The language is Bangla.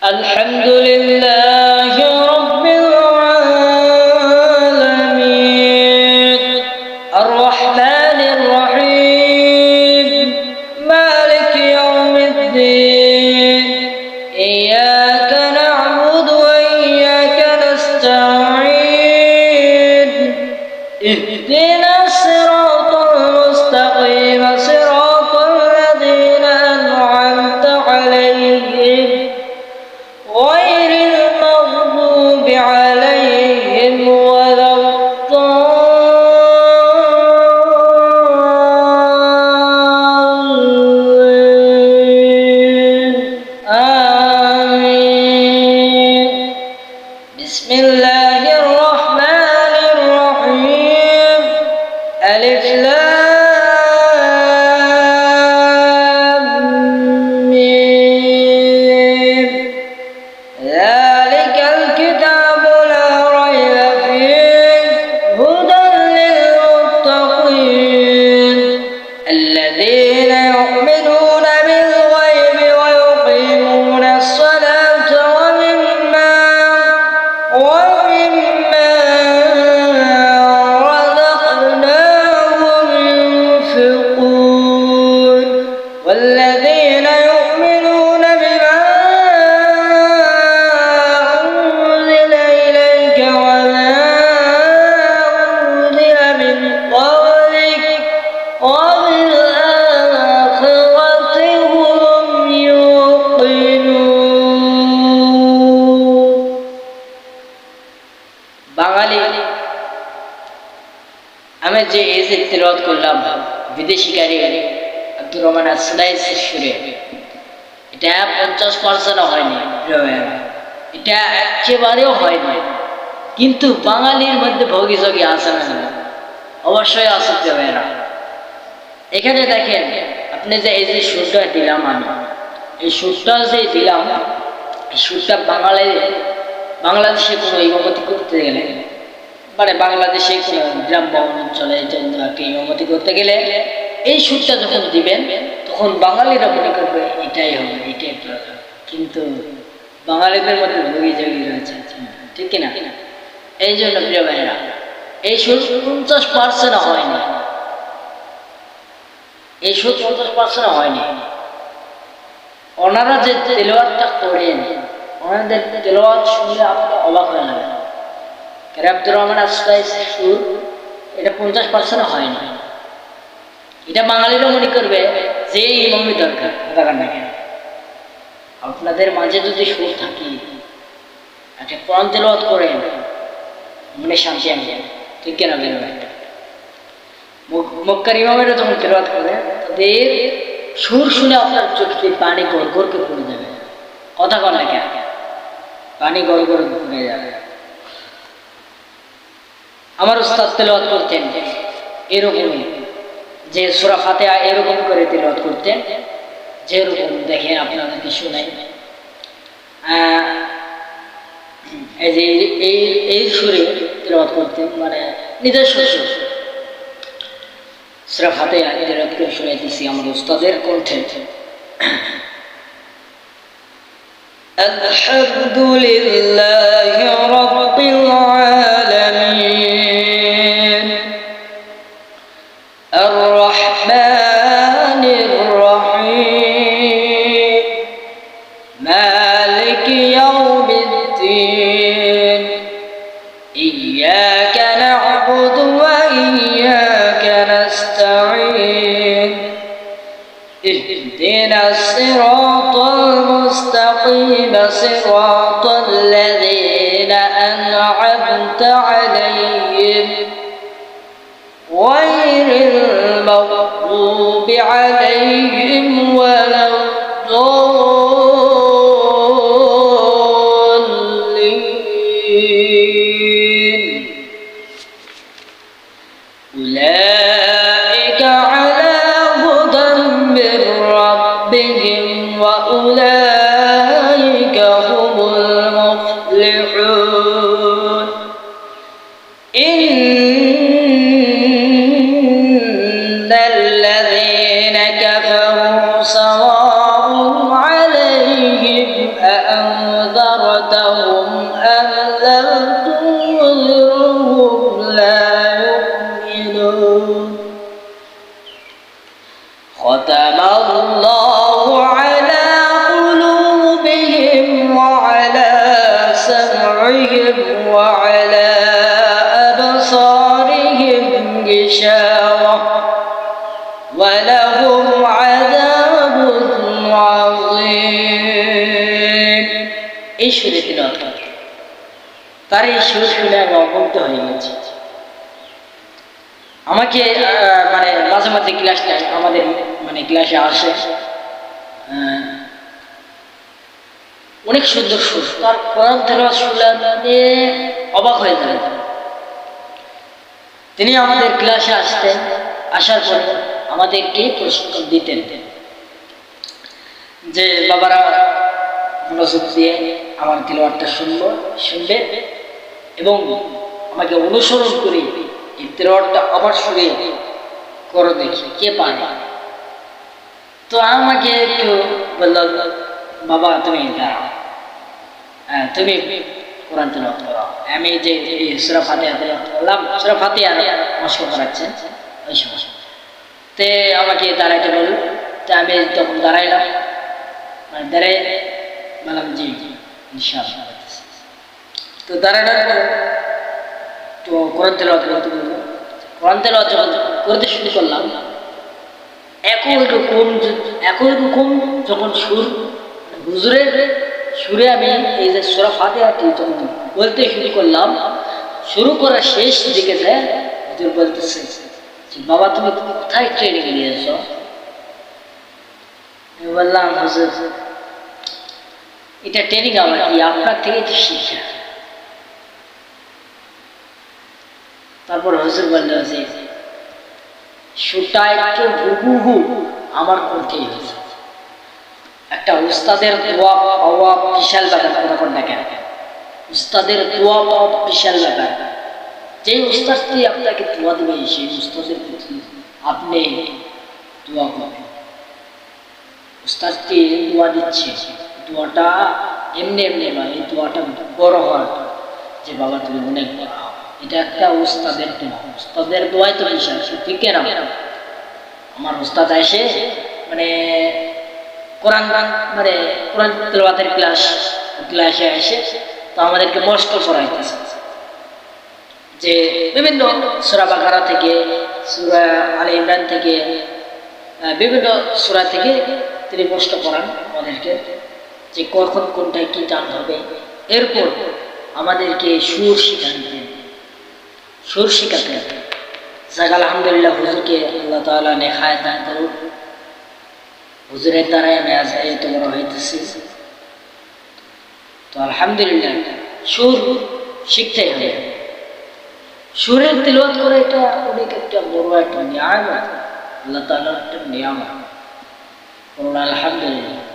الحمد لله رب العالمين الرحمن الرحيم مالك يوم الدين إياك نعبد وإياك نستعين اهدنا الصراط المستقيم صراط الذين أنعمت عليهم غير المغضوب عليهم ولا الضالين آمين بسم الله الرحمن الرحيم ألف لام ميم ذلك الكتاب لا ريب فيه هدى للمتقين الذين يؤمنون بالغيب ويقيمون الصلاة ومما رزقناهم ينفقون والذين يؤمنون بما أنزل إليك وما أنزل من قبلك وبالآخرة هم يوقنون বাঙালি আমি যে এজে তেলাওয়াত করলাম বিদেশি গাড়ি আব্দুর রহমান আসলাইস সুরে এটা 50% হয়নি, এটা একেবারেও হয়নি, কিন্তু বাঙালির মধ্যে ভোগী যোগী আছে না? অবশ্যই আসতে হবে না। এখানে দেখেন আপনি যে এই যে সুরটা দিলাম, আমি এই সুরটা যে দিলাম, এই সুরটা বাংলাদেশে কোনো ইমামতি করতে গেলে, মানে বাংলাদেশে কোনো গ্রাম অঞ্চলে ইমামতি করতে গেলে এই সুরটা যখন দিবেন তখন বাঙালিরা মনে করবে এটাই হবে, এটাই প্রয়োজন। কিন্তু বাঙালিদের মধ্যে ভোগী যোগী রয়েছে, ঠিক কিনা? এই জন্য প্রিয় ভাইরা, এই সুর 50% হয়নি, এই সুর 50% হয়নি। ওনারা যে তেলাওয়াতটা করেন, ওনাদের তেলাওয়াত শুনলে আপনি অবাক হয়ে যাবেন। আব্দুর রহমান আসলাইস সুর এটা 50% হয়নি। এটা বাঙালিরা মনে করবে যে ইমামই দরকার না কেন। আপনাদের মাঝে যদি সুর থাকি, একটা কোরআন তেলাওয়াত করেন, মনে শান্তি আসে, ঠিক কিনা? মক্কার ইমামেরা যখন তেলাওয়াত করে তাদের সুর শুনে আপনার চোখে পানি গড় গড় করে পড়ে যাবে। কথা কন না কেন? পানি গড় গড় পড়ে যাবে। আমার উস্তাদ তেলাওয়াত করতেন এরকমই, যে সূরা ফাতিহা এরকম করে তেলাওয়াত করতেন, যেরকম দেখেন আপনাদেরকে শোনাই। এই যে এই সুরে তেলাওয়াত করতেন, মানে নিজস্ব সুর। সূরা ফাতিহা তেলাওয়াত করে শোনাইতেছি আমার উস্তাদের কণ্ঠে। আলহামদুলিল্লাহি রাব্বিল আলামিন আর-রাহমানির রহিম মালিকি ইয়াউমিদ্দিন ইয়্যাকা না'বুদু ওয়া ইয়্যাকা নাস্তাঈন ইহদিনাস সিরাতাল মুস্তাকিম সিরাতাল লাযীনা আন'আমতা আলাইহিম غير المغضوب عليهم ولا الضالين أولئك على هدى من ربهم وأولئك هم أنذرتهم أم لم تنذرهم لا يؤمنون ختم الله على قلوبهم وعلى سمعهم وعلى أبصارهم غشاوة ولهم عذاب عظيم এই সুরে তিলাওয়াত করে তার এই সুর শুনে আমি অবগত হয়ে গেছি আমাকে মানে মাঝে মাঝে ক্লাস নেয় আমাদের মানে ক্লাসে আসে অনেক সুন্দর সুর তার কোরআন তেলাওয়াত শুনলে অবাক হয়ে যায় তিনি আমাদের ক্লাসে আসতেন আসার পরে আমাদেরকে প্রশিক্ষণ দিতেন যে বাবারা মনোযোগ দিয়ে আমার তেলাওয়াতটা শুনবে এবং আমাকে অনুসরণ করে এই তেলাওয়াতটা আবার শুনে করো দেখি কে পারে তো আমাকে একটু বলল বাবা তুমি দাঁড়াও তুমি কোরআন তেলাওয়াত করো আমি যে সূরা ফাতিহা তেলাওয়াত করলাম সূরা ফাতিহা মশক করাচ্ছেন ওই সময় তে আমাকে দাঁড়াইতে বলল তা আমি তখন দাঁড়াইলাম মানে দাঁড়াই বললাম জি ইনশাআল্লাহ তো দাঁড়ানোর পর তো কোরআন তেলাওয়াত করতে বলল কোরআন তেলাওয়াত যখন করতে শুরু করলাম একই রকম যখন সুর হুজুরের সুরে আমি এই যে সূরা ফাতিহাটি যখন বলতে শুরু করলাম শুরু করার শেষ দিকে যায় হুজুর বলতেছে বাবা তুমি কোথায় ট্রেনিং নিয়েছো আমি বললাম হুজুর এটা ট্রেনিং আমার কি আপনার থেকে তো শিক্ষা তারপর হুজুর বলল যে সুরটা একটু হুবহু আমার কণ্ঠেই হয়েছে একটা উস্তাদের দোয়া পাওয়া বিশাল ব্যাপার কোন দেখেন উস্তাদের দোয়া পাওয়া বিশাল ব্যাপার যে উস্তাদটি আপনাকে দোয়া দেবে সেই উস্তাদের প্রতি আপনি দোয়া করবেন উস্তাদটি দোয়া দিচ্ছে দোয়াটা এমনি নয় এই দোয়াটা বড় হওয়ার যে বাবা তুমি অনেক বড় এটা একটা উস্তাদের দোয়া উস্তাদের দোয়াই তো বিশাল ঠিক না আমার উস্তাদ এসে মানে কোরআন তেলাওয়াতের ক্লাসে এসে তো আমাদেরকে মস্ত করাইতেছে যে বিভিন্ন সূরা বাকারা থেকে সূরা আলে ইমরান থেকে বিভিন্ন সূরা থেকে তিনি মস্ত করান আমাদেরকে যে কখন কোনটায় কি জানতে হবে এরপর আমাদেরকে সুর শিখাতেন যাক আলহামদুলিল্লাহ হুজুরকে আল্লাহ তাআলা নেখায় দান করুন হুজুরের দ্বারাই আমি আজ এত বড় হইতেছি তো আলহামদুলিল্লাহ সুর শিখতেই হবে সুরের তিলাওয়াত করে এটা অনেক একটা বড় একটা নিয়ামত আল্লাহ তাআলার একটা নিয়ামত আলহামদুলিল্লাহ